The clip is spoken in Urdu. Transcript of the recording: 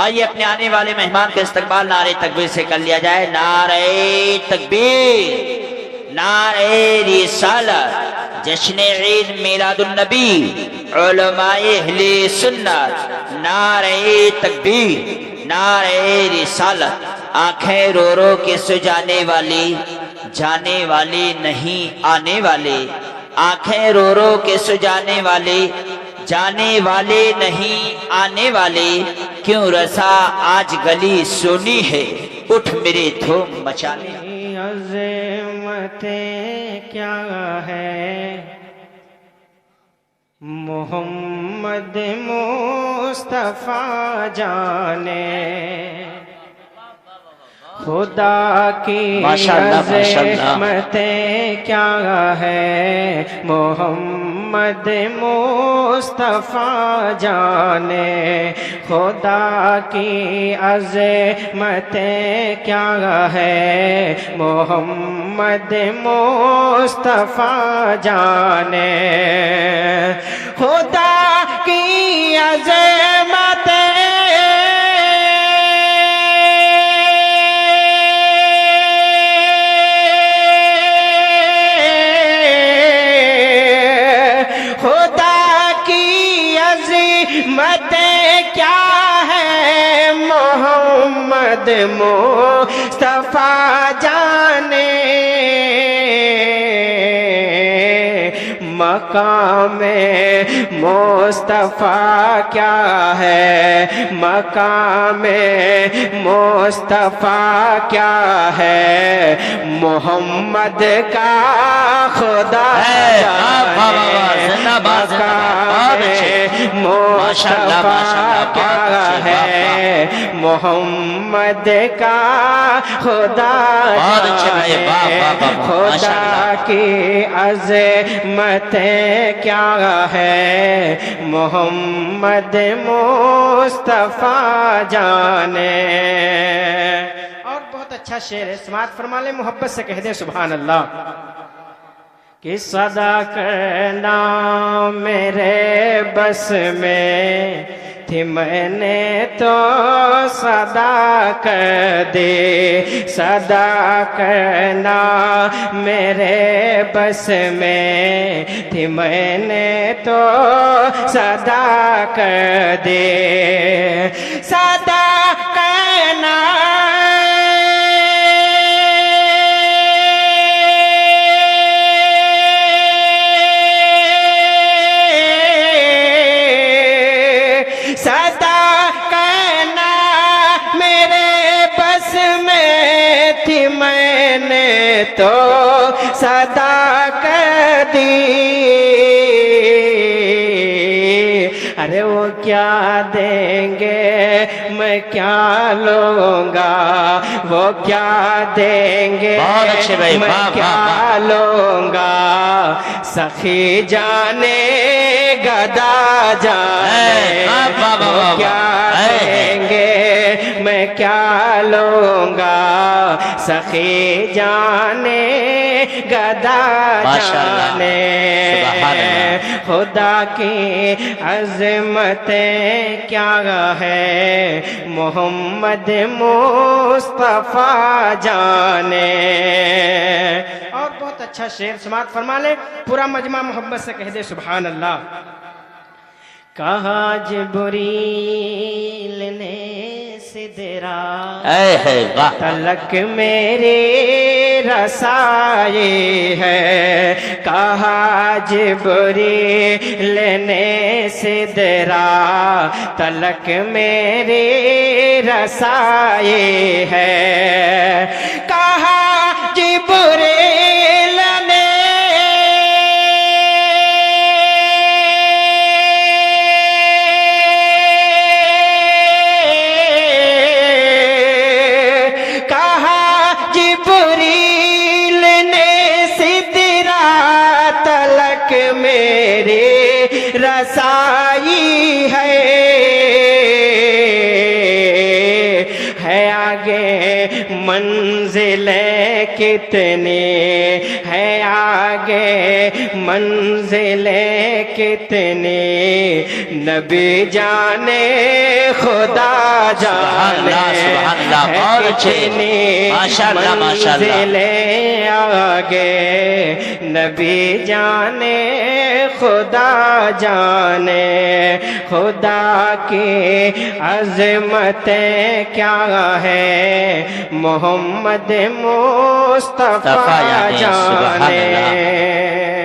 آئیے اپنے آنے والے مہمان کا استقبال نعرہ تکبیر سے کر لیا جائے۔ نعرہ تکبیر، نعرہ رسالت، جشن عید میلاد النبی، علماء اہل سنت، نعرہ تکبیر، نعرہ رسالت۔ آنکھیں رو رو کے سجانے والی، جانے والی نہیں آنے والے، آنکھیں رو رو کے سجانے والے، جانے والے نہیں آنے والے، کیوں رسا آج گلی سونی ہے، اٹھ میرے دھوم مچانے۔ عظمت کیا ہے محمد مصطفیٰ جانے، خدا کی عظمت کیا ہے محمد مصطفیٰ جانے، خدا کی عظمت کیا ہے محمد مصطفیٰ جانے، خدا کی عظمت کیا ہے محمد مصطفیٰ جانے، مقام مصطفیٰ کیا ہے مقام مصطفیٰ کیا ہے محمد کا خدا جانے، مقام مصطفیٰ کیا ہے محمد کا خدا جانے، خدا کی عظمت کیا ہے محمد مصطفیٰ جانے۔ اور بہت اچھا شعر ہے، سماعت فرما لیں، محبت سے کہہ دیں سبحان اللہ۔ کہ صدا کرنا میرے بس میں تھی، میں نے تو صدا کر دی، صدا کرنا میرے بس میں تھی، میں نے تو صدا کر دی، صدا کرنا میں نے تو صدا کر دی، ارے وہ کیا دیں گے میں کیا لوں گا، وہ کیا دیں گے میں کیا لوں گا، سخی جانے گدا جانے، وہ کیا دیں گے میں کیا لوں گا، سخی جانے گدا جانے، خدا کی عظمت کیا ہے محمد مصطفیٰ جانے۔ اور بہت اچھا شعر سماعت فرما لے، پورا مجمع محبت سے کہہ دے سبحان اللہ۔ کہا جبریل نے سدرا تلک میری رسائی ہے، کہا جبریل نے سدرا تلک میری رسائی ہے، کہا جبریل نے میری رسائی ہے آگے منزلیں کتنی ہے، آگے آگے منزلیں کتنی نبی جانے خدا جانے سبحان اللہ بہت اچھے ماشاءاللہ ماشاءاللہ منزلیں آگے نبی جانے خدا جانے خدا کی عظمتیں کیا ہے محمد مصطفیٰ سبحان جانے اللہ